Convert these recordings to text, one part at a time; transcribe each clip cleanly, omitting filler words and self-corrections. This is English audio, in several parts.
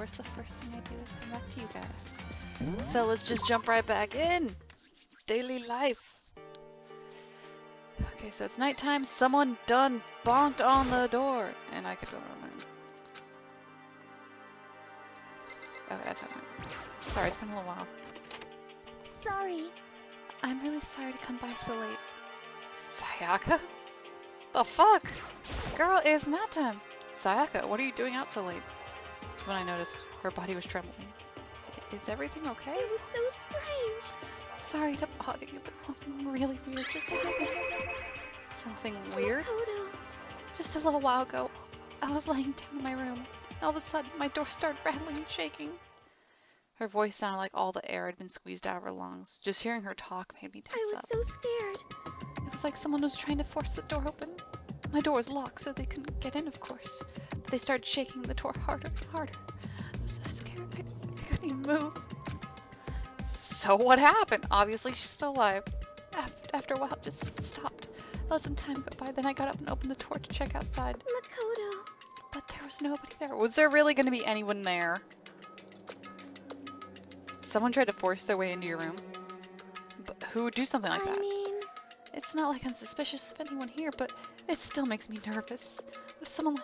course the first thing I do is come back to you guys. So let's just jump right back in. Daily life. Okay, so it's nighttime. Someone done bonked on the door. And I could go on. Okay, that's happening. Sorry, it's been a little while. Sorry. I'm really sorry to come by so late. Sayaka? The fuck? Girl, it's night time. Sayaka, what are you doing out so late? That's when I noticed her body was trembling. Is everything okay? It was so strange. Sorry to bother you, but something really weird just happened. Something weird? Makoto. Just a little while ago, I was laying down in my room. All of a sudden, my door started rattling and shaking. Her voice sounded like all the air had been squeezed out of her lungs. Just hearing her talk made me tense up. I was so scared. It was like someone was trying to force the door open. My door was locked, so they couldn't get in, of course. But they started shaking the door harder and harder. I was so scared, I couldn't even move. So what happened? Obviously, she's still alive. After a while, it just stopped. I let some time go by, then I got up and opened the door to check outside. Makoto. But there was nobody there. Was there really going to be anyone there? Someone tried to force their way into your room? But who would do something like that? I mean... It's not like I'm suspicious of anyone here, but it still makes me nervous. If someone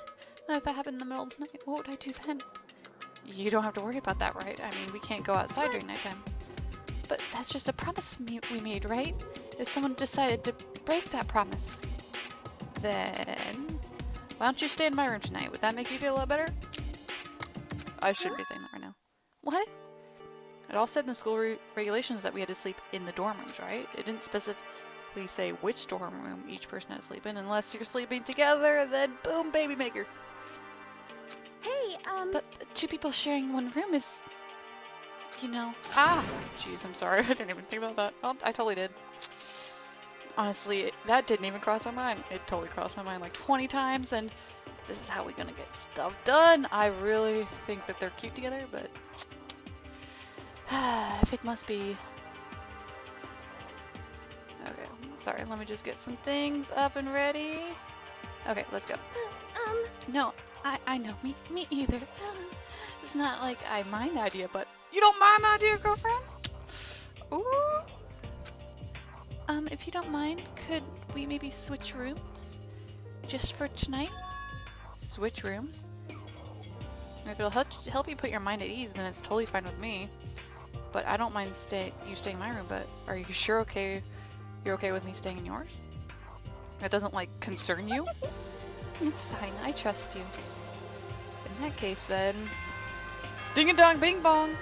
like that happened in the middle of the night, what would I do then? You don't have to worry about that, right? I mean, we can't go outside during nighttime. But that's just a promise we made, right? If someone decided to break that promise, then why don't you stay in my room tonight? Would that make you feel a lot better? I shouldn't be saying that right now. What? It all said in the school regulations that we had to sleep in the dorm rooms, right? It didn't specifically say which dorm room each person had to sleep in. Unless you're sleeping together, then boom, baby maker. Hey, But two people sharing one room is, you know... Ah! Jeez, I'm sorry. I didn't even think about that. Oh, I totally did. Honestly, that didn't even cross my mind. It totally crossed my mind like 20 times, and this is how we're gonna get stuff done. I really think that they're cute together, but... if it must be... Okay, sorry, let me just get some things up and ready. Okay, let's go. No, I know, me either. It's not like I mind the idea, but you don't mind the idea, girlfriend? Ooh. If you don't mind, could we maybe switch rooms? Just for tonight? Switch rooms? If it'll help you put your mind at ease, then it's totally fine with me. But I don't mind you staying in my room, but are you sure you're okay with me staying in yours? That doesn't, like, concern you? It's fine, I trust you. In that case, then... Ding-a-dong, bing-bong!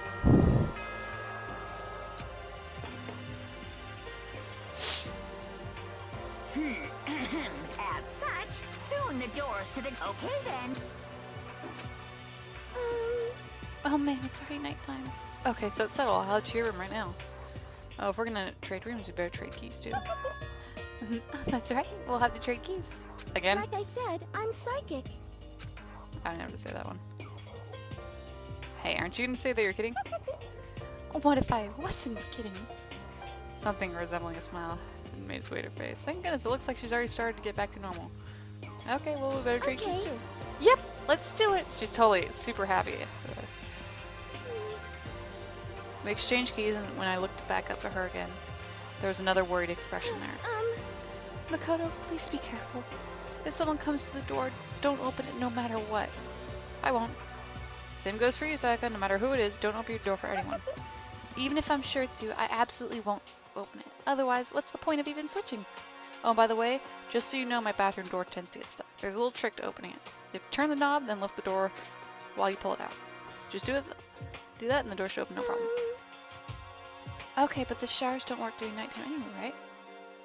As such, soon the doors to the... Okay, then. Oh man, it's already nighttime. Okay, so it's settled. I'll head to your room right now. Oh, if we're gonna trade rooms, we better trade keys too. That's right. We'll have to trade keys. Again? Like I said, I'm psychic. I didn't have to say that one. Hey, aren't you gonna say that you're kidding? What if I wasn't kidding? Something resembling a smile made its way to her face. Thank goodness, it looks like she's already started to get back to normal. Okay, well, we better trade keys too. Yep, let's do it. She's totally super happy for this. We exchanged keys, and when I looked back up to her again, there was another worried expression there. Makoto, please be careful. If someone comes to the door, don't open it no matter what. I won't. Same goes for you, Sayaka. No matter who it is, don't open your door for anyone. Even if I'm sure it's you, I absolutely won't open it. Otherwise, what's the point of even switching? Oh, by the way, just so you know, my bathroom door tends to get stuck. There's a little trick to opening it. You have to turn the knob, then lift the door while you pull it out. Just do that, and the door should open no problem. Okay, but the showers don't work during nighttime anyway, right?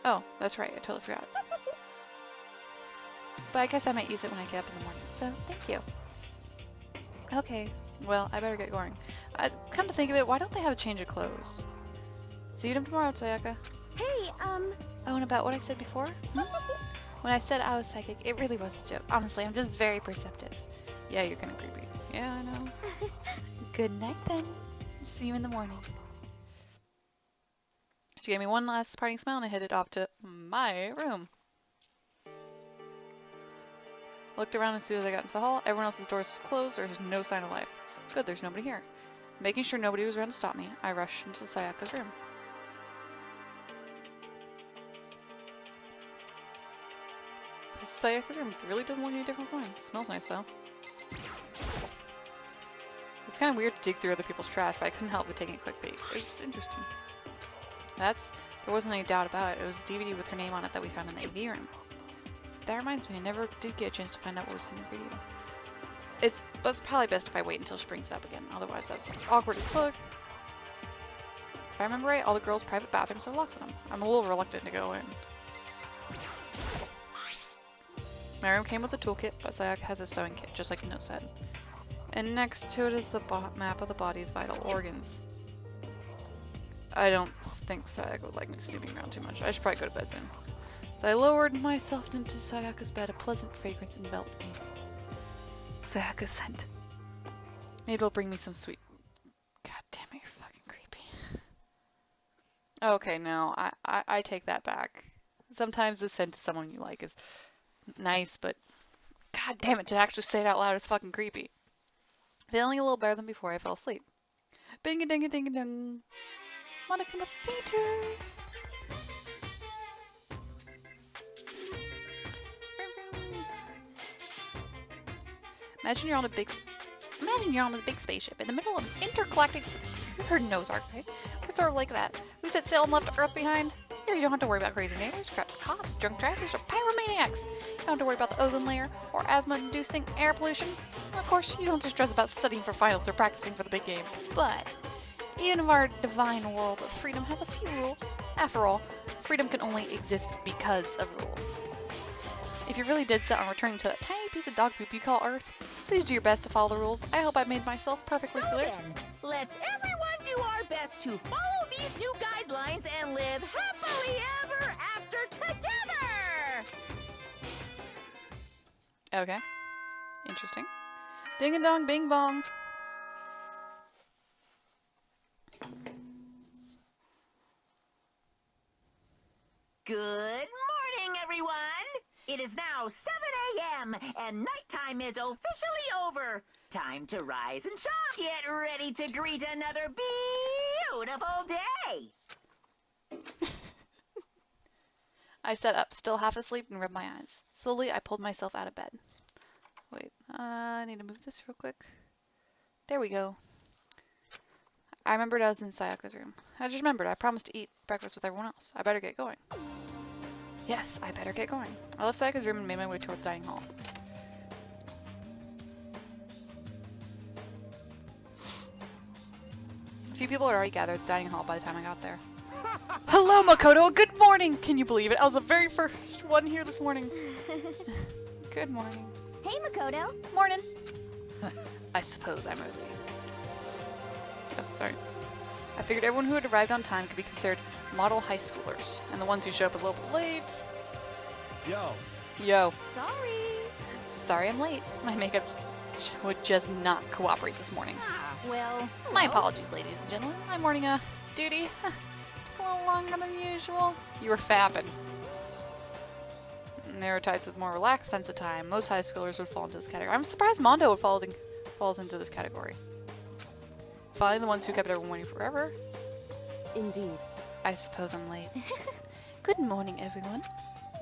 Oh, that's right. I totally forgot. But I guess I might use it when I get up in the morning, so thank you. Okay, well, I better get going. Come to think of it, why don't they have a change of clothes? See you tomorrow, Sayaka. Hey, Oh, and about what I said before? When I said I was psychic, it really was a joke. Honestly, I'm just very perceptive. Yeah, you're kinda creepy. Yeah, I know. Good night, then. See you in the morning. She gave me one last parting smile and I headed off to my room. Looked around as soon as I got into the hall. Everyone else's doors was closed. There was no sign of life. Good, there's nobody here. Making sure nobody was around to stop me, I rushed into Sayaka's room. Sayaka's room really doesn't look any different from mine. It smells nice though. It's kind of weird to dig through other people's trash, but I couldn't help but taking a quick peek. It was interesting. There wasn't any doubt about it. It was a DVD with her name on it that we found in the AV room. That reminds me, I never did get a chance to find out what was in her video. But it's probably best if I wait until she brings it up again. Otherwise, that's awkward as fuck. If I remember right, all the girls' private bathrooms have locks on them. I'm a little reluctant to go in. My room came with a toolkit, but Sayaka has a sewing kit, just like the note said. And next to it is the map of the body's vital organs. I don't think Sayaka would like me snooping around too much. I should probably go to bed soon. So I lowered myself into Sayaka's bed. A pleasant fragrance enveloped me. Sayaka's scent. Maybe it'll bring me some sweet... God damn it, you're fucking creepy. Okay, no, I take that back. Sometimes the scent of someone you like is nice, but god damn it, to actually say it out loud is fucking creepy. Feeling a little better than before, I fell asleep. Bing-a-ding-a-ding-a-ding. Wanna come to theater? Imagine you're on a big spaceship in the middle of an intergalactic. You heard an Ozark, right? We're sort of like that. We set sail and left Earth behind. Here you don't have to worry about crazy neighbors, cops, drunk drivers, or pyromaniacs. You don't have to worry about the ozone layer or asthma-inducing air pollution. Of course, you don't just stress about studying for finals or practicing for the big game. But even if our divine world of freedom has a few rules, after all, freedom can only exist because of rules. If you're really dead set on returning to that tiny piece of dog poop you call Earth, please do your best to follow the rules. I hope I made myself perfectly clear. Then, let's everyone do our best to follow these new guidelines and live happily ever after together! Okay. Interesting. Ding a dong, bing bong. Good morning, everyone! It is now 7 a.m. and nighttime is officially over. Time to rise and shine. Get ready to greet another beautiful day. I sat up, still half asleep, and rubbed my eyes. Slowly, I pulled myself out of bed. Wait, I need to move this real quick. There we go. I remembered I was in Sayaka's room. I just remembered I promised to eat breakfast with everyone else. I better get going. Yes, I better get going. I left Sayaka's room and made my way toward the dining hall. A few people had already gathered at the dining hall by the time I got there. Hello, Makoto! Good morning! Can you believe it? I was the very first one here this morning. Good morning. Hey, Makoto. Morning. I suppose I'm early. Oh, sorry. I figured everyone who had arrived on time could be considered model high schoolers, and the ones who show up a little bit late... Yo. Sorry I'm late. My makeup would just not cooperate this morning. Well, My apologies, ladies and gentlemen. My morning, duty took a little longer than usual. You were fapping. There are types with more relaxed sense of time. Most high schoolers would fall into this category. I'm surprised Mondo would falls into this category. Finally, the ones who kept everyone waiting forever. Indeed. I suppose I'm late. Good morning, everyone.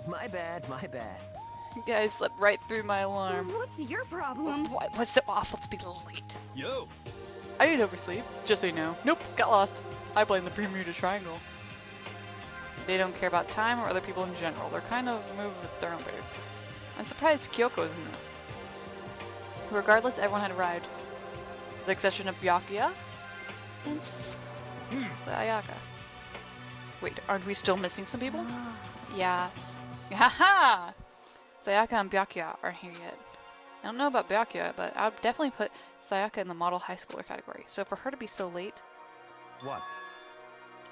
My bad, my bad. Guys slept right through my alarm. What's your problem? What's so awful to be late? Yo! I didn't oversleep, just so you know. Nope, got lost. I blame the Bermuda Triangle. They don't care about time or other people in general. They're kind of moved at their own pace. I'm surprised Kyoko's in this. Regardless, everyone had arrived. With the exception of Byakuya and Sayaka. Wait, aren't we still missing some people? Yeah. Haha! Sayaka and Byakuya aren't here yet. I don't know about Byakuya, but I would definitely put Sayaka in the model high schooler category. So for her to be so late... What?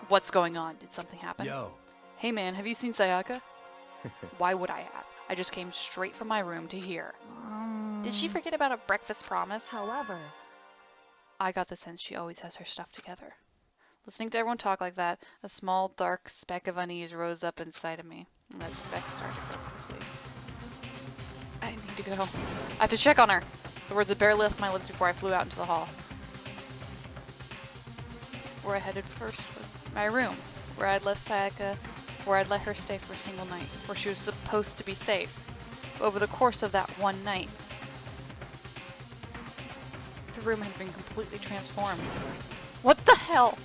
What's going on? Did something happen? Yo. Hey man, have you seen Sayaka? Why would I have? I just came straight from my room to here. Did she forget about a breakfast promise? However, I got the sense she always has her stuff together. Listening to everyone talk like that, a small dark speck of unease rose up inside of me, and that speck started to grow quickly. I need to go. I have to check on her. The words had barely left my lips before I flew out into the hall. where I headed first was my room, where I'd left Sayaka, where I'd let her stay for a single night, where she was supposed to be safe. But over the course of that one night, the room had been completely transformed. What the hell?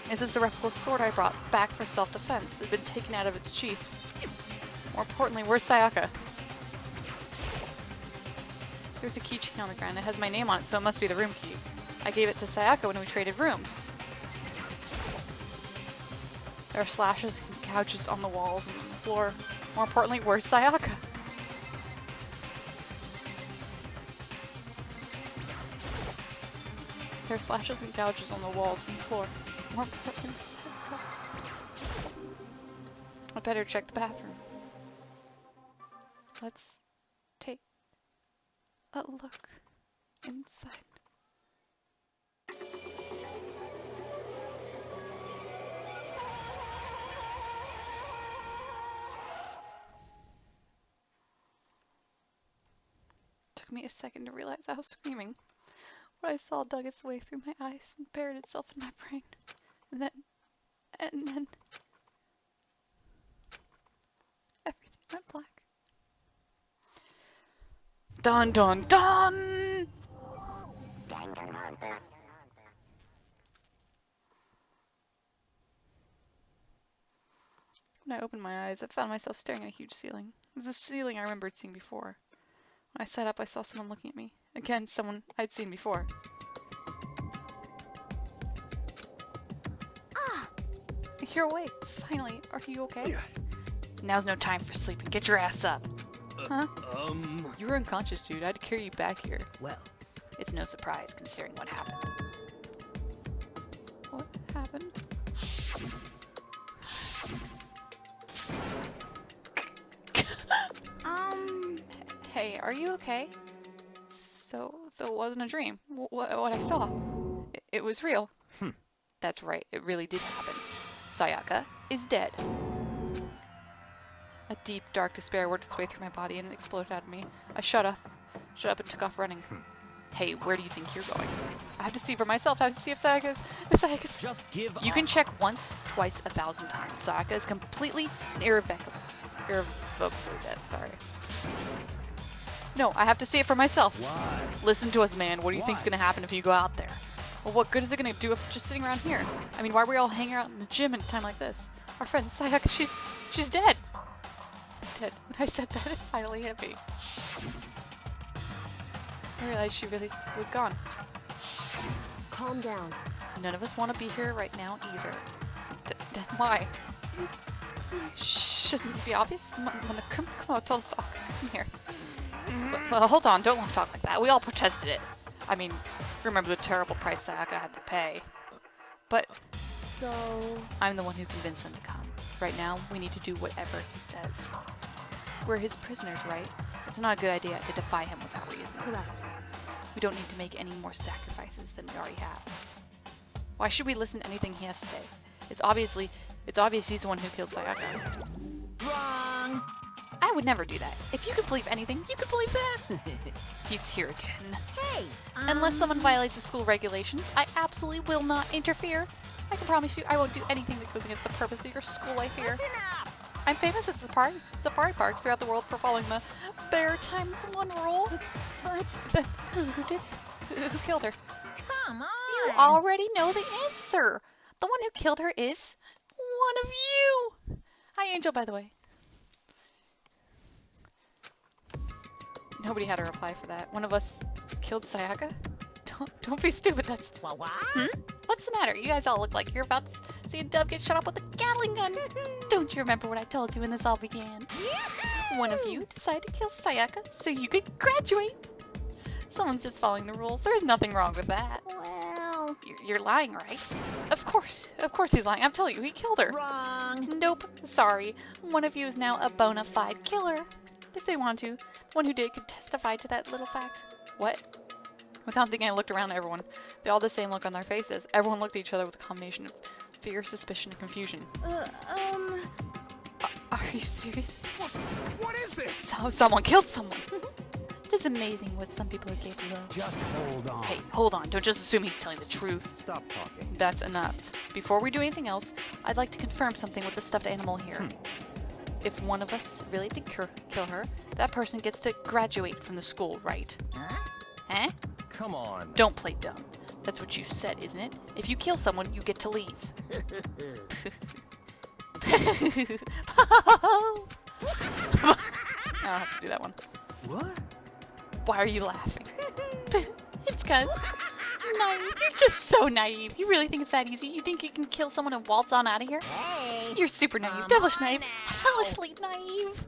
This is the replica sword I brought back for self-defense. It had been taken out of its sheath. More importantly, where's Sayaka? There's a keychain on the ground. It has my name on it, so it must be the room key. I gave it to Sayaka when we traded rooms. There are slashes and gouges on the walls and on the floor. More importantly, where's Sayaka? There are slashes and gouges on the walls and the floor. More importantly, where's Sayaka? I better check the bathroom. Let's take a look inside. Took me a second to realize I was screaming. What I saw dug its way through my eyes and buried itself in my brain. And then everything went black. Dun dun dun! When I opened my eyes, I found myself staring at a huge ceiling. It was a ceiling I remembered seeing before. When I sat up, I saw someone looking at me. Again, someone I'd seen before. Ah! You're awake. Finally. Are you okay? Yeah. Now's no time for sleeping. Get your ass up. Huh? You were unconscious, dude. I had to carry you back here. Well, it's no surprise, considering what happened. What happened? Hey, are you okay? So it wasn't a dream. What I saw, it was real. That's right, it really did happen. Sayaka is dead. A deep, dark despair worked its way through my body and it exploded out of me. I shut up and took off running. Hey, where do you think you're going? I have to see for myself. I have to see if Sayaka's... just give You up. can check once, twice, 1,000 times. Sayaka is completely and irrevocably dead. Sorry. No, I have to see it for myself. Why? Listen to us, man. What do you think's gonna happen if you go out there? Well, what good is it gonna do if just sitting around here? I mean, why are we all hanging out in the gym at a time like this? Our friend Sayaka, she's dead. Dead. When I said that, it finally hit me. I realized she really was gone. Calm down. None of us want to be here right now either. Then why? Shouldn't it be obvious? Come on, tell us all. Come here. Well, hold on, don't talk like that. We all protested it. I mean, remember the terrible price Sayaka had to pay. But So... I'm the one who convinced them to come. Right now, we need to do whatever he says. We're his prisoners, right? It's not a good idea to defy him without reason. Correct. We don't need to make any more sacrifices than we already have. Why should we listen to anything he has to say? It's obvious he's the one who killed Sayaka. Wrong. I would never do that. If you could believe anything, you could believe that. He's here again. Hey. Unless someone violates the school regulations, I absolutely will not interfere. I can promise you I won't do anything that goes against the purpose of your school life here. Listen up. I'm famous as safari parks throughout the world for following the bear times one rule. But... Then who killed her? Come on. You already know the answer. The one who killed her is one of you. Hi, Angel, by the way. Nobody had a reply for that. One of us killed Sayaka? Don't be stupid. That's... What? What's the matter? You guys all look like you're about to see a dove get shot up with a Gatling gun. Don't you remember what I told you when this all began? One of you decided to kill Sayaka so you could graduate. Someone's just following the rules. There's nothing wrong with that. Well... You're lying, right? Of course he's lying. I'm telling you, he killed her. Wrong. Nope, sorry. One of you is now a bona fide killer. If they want to. The one who did could testify to that little fact. What? Without thinking, I looked around at everyone. They all had the same look on their faces. Everyone looked at each other with a combination of fear, suspicion, and confusion. Are you serious? What is this? Someone killed someone. It is amazing what some people are capable of. Just hold on. Hey, hold on. Don't just assume he's telling the truth. Stop talking. That's enough. Before we do anything else, I'd like to confirm something with the stuffed animal here. If one of us really did kill her, that person gets to graduate from the school, right? Huh? Eh? Come on. Don't play dumb. That's what you said, isn't it? If you kill someone, you get to leave. I don't have to do that one. What? Why are you laughing? It's cause naive. You're just so naive. You really think it's that easy? You think you can kill someone and waltz on out of here? Hey. You're super naive, Come devilish on naive, now. hellishly naive.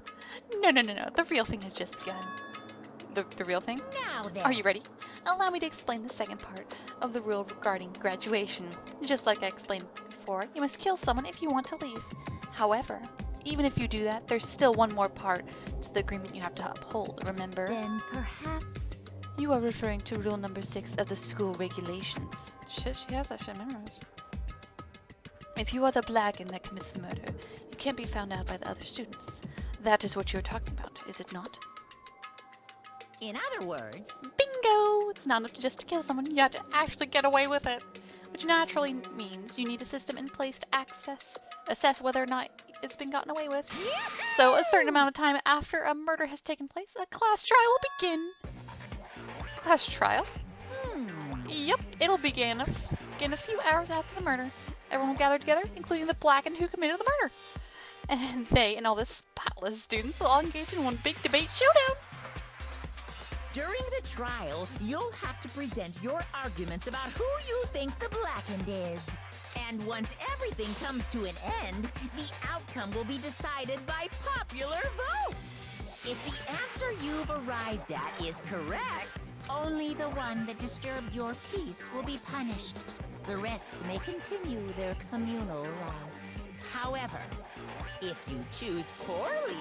No. The real thing has just begun. The real thing? Now then. Are you ready? Allow me to explain the second part of the rule regarding graduation. Just like I explained before, you must kill someone if you want to leave. However, even if you do that, there's still one more part to the agreement you have to uphold, remember? Then perhaps. You are referring to rule number 6 of the school regulations. Shit, she has that shit memorized. If you are the blacken that commits the murder, you can't be found out by the other students. That is what you're talking about, is it not? In other words, Bingo! It's not enough just to kill someone, you have to actually get away with it. Which naturally means you need a system in place to assess whether or not it's been gotten away with. So a certain amount of time after a murder has taken place, a class trial will begin. Class trial? Yep, it'll begin a few hours after the murder. Everyone will gather together, including the blackened who committed the murder. And they and all the spotless students will all engage in one big debate showdown. during the trial, you'll have to present your arguments about who you think the blackened is. And once everything comes to an end, the outcome will be decided by popular vote. If the answer you've arrived at is correct, only the one that disturbed your peace will be punished. The rest may continue their communal life. However, if you choose poorly,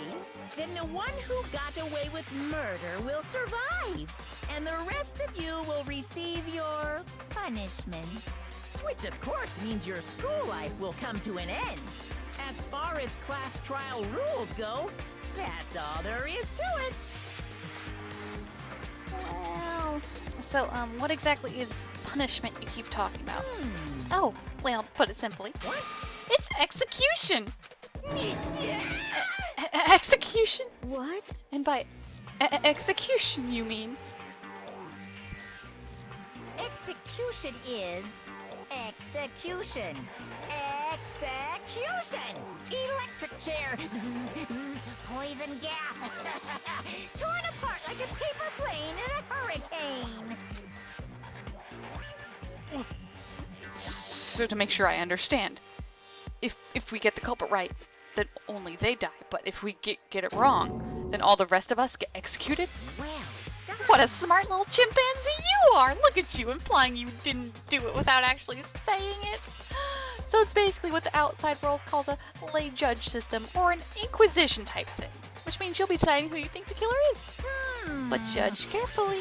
then the one who got away with murder will survive, and the rest of you will receive your punishment. Which of course means your school life will come to an end. As far as class trial rules go, that's all there is to it. Well, so, what exactly is punishment you keep talking about? Oh, well, put it simply. What? It's execution! Execution? What? And by execution, you mean? Execution is execution. Execution! Electric chair. Poison gas. Torn apart like a paper plane in a hurricane. So to make sure I understand, if we get the culprit right, then only they die. But if we get it wrong, then all the rest of us get executed? Well, What a smart little chimpanzee you are! Look at you, implying you didn't do it without actually saying it. So it's basically what the outside world calls a lay judge system, or an inquisition type thing. Which means you'll be deciding who you think the killer is. But judge carefully,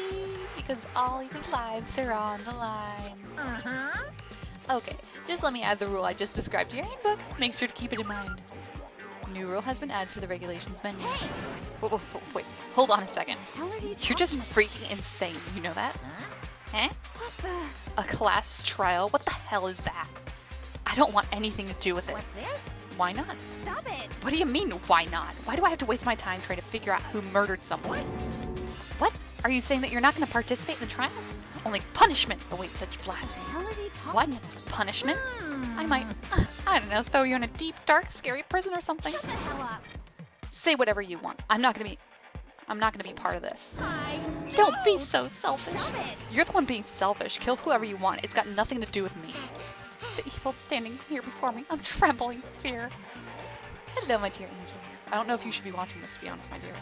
because all your lives are on the line. Uh-huh. Okay, just let me add the rule I just described to your handbook. Make sure to keep it in mind. New rule has been added to the regulations menu. Wait, hold on a second. How are you You're just freaking insane, you know that? Eh? A class trial? What the hell is that? I don't want anything to do with it. What's this? Why not? Stop it! What do you mean, why not? Why do I have to waste my time trying to figure out who murdered someone? What? Are you saying that you're not going to participate in the trial? Only punishment awaits such blasphemy. How are you talking What? about? Punishment? I might, I don't know, throw you in a deep, dark, scary prison or something. Shut the hell up. Say whatever you want. I'm not gonna be part of this. I Don't be so selfish. Stop it! You're the one being selfish. Kill whoever you want. It's got nothing to do with me. The evil standing here before me. I'm trembling with fear. Hello, my dear angel. I don't know if you should be watching this, to be honest, my dear.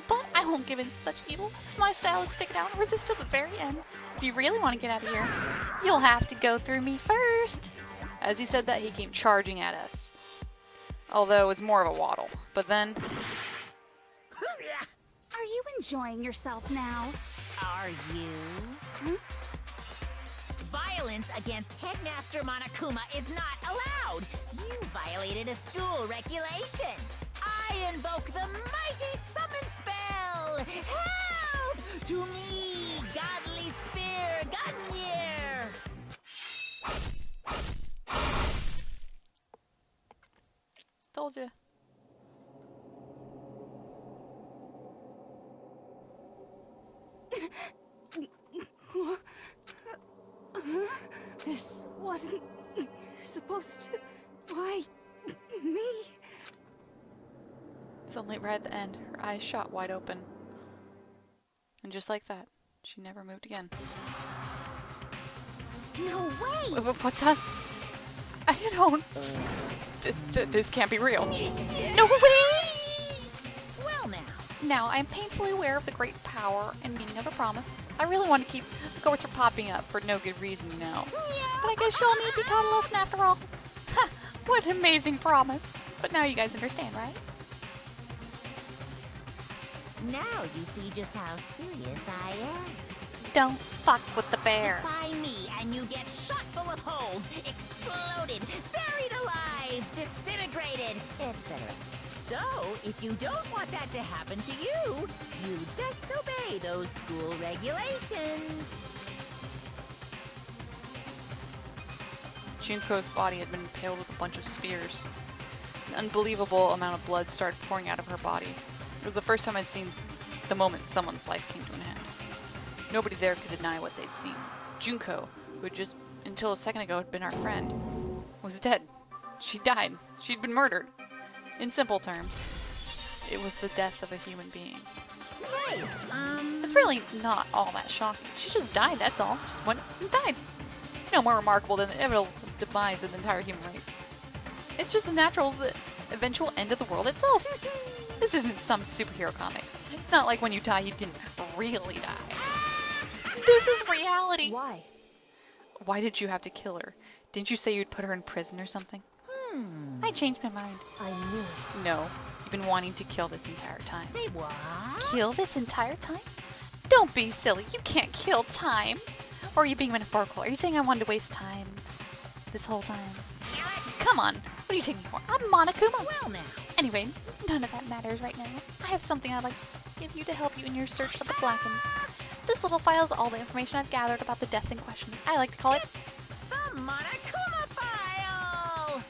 But I won't give in to such evil. It's my style to stick it out and resist till the very end. If you really want to get out of here, you'll have to go through me first. As he said that, he came charging at us. Although it was more of a waddle. But then, Are you enjoying yourself now? Are you? Violence against Headmaster Monokuma is not allowed. You violated a school regulation. I I invoke the mighty summon spell! Help! To me, godly spear, Gunyear! Told you. This wasn't supposed to. Why me? Suddenly, right at the end, her eyes shot wide open. And just like that, she never moved again. No way! What the? I don't. This can't be real. No way! Well now. Now, I am painfully aware of the great power and meaning of a promise. I really want to keep the ghosts from popping up for no good reason, you know. But I guess you'll need to be taught a lesson after all. Ha! What an amazing promise. But now you guys understand, right? Now you see just how serious I am. Don't fuck with the bear. Defy me and you get shot full of holes, exploded, buried alive, disintegrated, etc. So, if you don't want that to happen to you, you'd best obey those school regulations. Junko's body had been impaled with a bunch of spears. An unbelievable amount of blood started pouring out of her body. It was the first time I'd seen the moment someone's life came to an end. Nobody there could deny what they'd seen. Junko, who had just until a second ago had been our friend, was dead. She died. She'd been murdered. In simple terms, it was the death of a human being. Right, It's really not all that shocking. She just died, that's all. Just went and died. It's no more remarkable than the inevitable demise of the entire human race. It's just as natural as the eventual end of the world itself. This isn't some superhero comic. It's not like when you die, you didn't really die. This is reality. Why? Why did you have to kill her? Didn't you say you'd put her in prison or something? I changed my mind. I knew it. No, you've been wanting to kill this entire time. say what? Kill this entire time? Don't be silly. You can't kill time. Or are you being metaphorical? Are you saying I wanted to waste time this whole time? Come on. What are you taking me for? I'm Monokuma. Well now. Anyway, none of that matters right now. I have something I'd like to give you to help you in your search for the Blackened. This little file is all the information I've gathered about the death in question. I like to call it... It's the Monokuma file!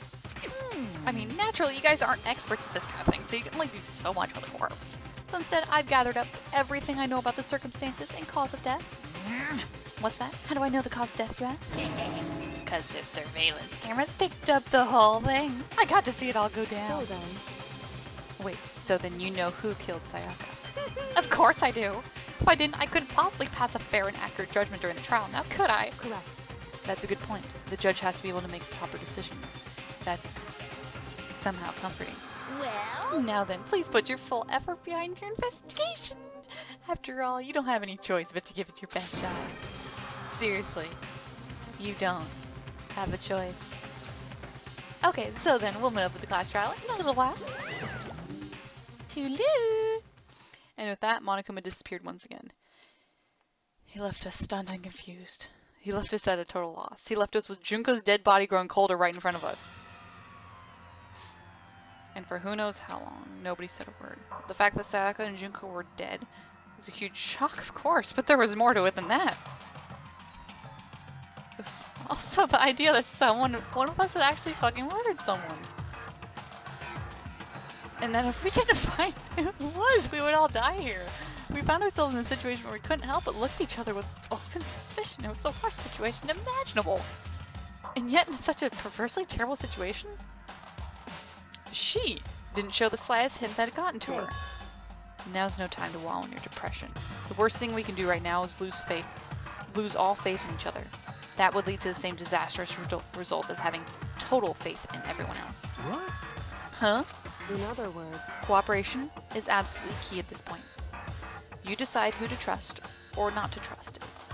I mean, naturally, you guys aren't experts at this kind of thing, so you can only do so much with a corpse. So instead, I've gathered up everything I know about the circumstances and cause of death. What's that? How do I know the cause of death, you ask? Because the surveillance cameras picked up the whole thing. I got to see it all go down. So then. Wait, so then you know who killed Sayaka? Of course I do. If I didn't, I couldn't possibly pass a fair and accurate judgment during the trial, now could I? Correct. That's a good point. The judge has to be able to make a proper decision. That's somehow comforting. Well, Now then, please put your full effort behind your investigation. After all, you don't have any choice but to give it your best shot. Seriously, you don't have a choice. Okay, so then we'll move with the class trial in a little while. Toodaloo! And with that, Monokuma disappeared once again. He left us stunned and confused. He left us at a total loss. He left us with Junko's dead body growing colder right in front of us. And for who knows how long, nobody said a word. The fact that Sayaka and Junko were dead was a huge shock, of course, but there was more to it than that. It was also the idea that one of us had actually fucking murdered someone. And that if we didn't find who it was, we would all die here. We found ourselves in a situation where we couldn't help but look at each other with open suspicion. It was the worst situation imaginable. And yet, in such a perversely terrible situation, she didn't show the slightest hint that had gotten to her. Now's no time to wallow in your depression. The worst thing we can do right now is lose all faith in each other. That would lead to the same disastrous result as having total faith in everyone else. What? Huh? In other words. Cooperation is absolutely key at this point. You decide who to trust or not to trust. It's,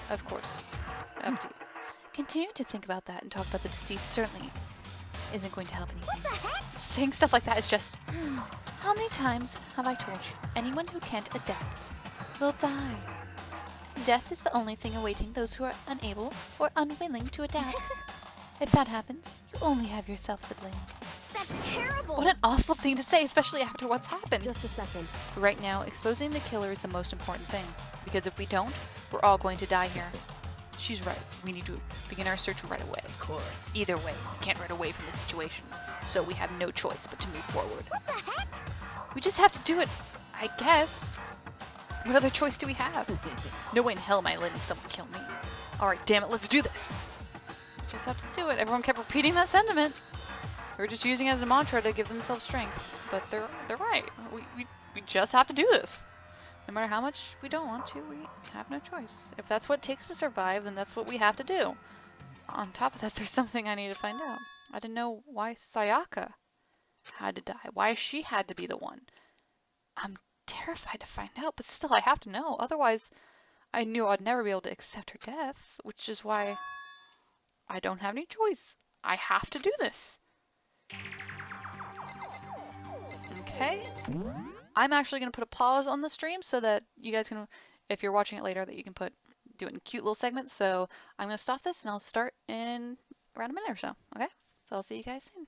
of course, up to you. Continue to think about that and talk about the deceased certainly isn't going to help anything. What the heck? Saying stuff like that is just... How many times have I told you, anyone who can't adapt will die. Death is the only thing awaiting those who are unable or unwilling to adapt. If that happens, you only have yourself to blame. That That's terrible. What an awful thing to say, especially after what's happened. Just a second. Right now, exposing the killer is the most important thing. Because if we don't, we're all going to die here. She's right. We need to begin our search right away. Of course. Either way, we can't run away from the situation. So we have no choice but to move forward. What the heck? We just have to do it, I guess. What other choice do we have? No way in hell am I letting someone kill me. Alright, damn it, let's do this. Just have to do it. Everyone kept repeating that sentiment. They were just using it as a mantra to give themselves strength. But they're right. We just have to do this. No matter how much we don't want to, we have no choice. If that's what it takes to survive, then that's what we have to do. On top of that, there's something I need to find out. I didn't know why Sayaka had to die. Why she had to be the one. I'm terrified to find out, but still I have to know. Otherwise, I knew I'd never be able to accept her death, which is why I don't have any choice. I have to do this. Okay. I'm actually going to put a pause on the stream so that you guys can, if you're watching it later, that you can do it in cute little segments. So I'm going to stop this and I'll start in around a minute or so. Okay? So I'll see you guys soon.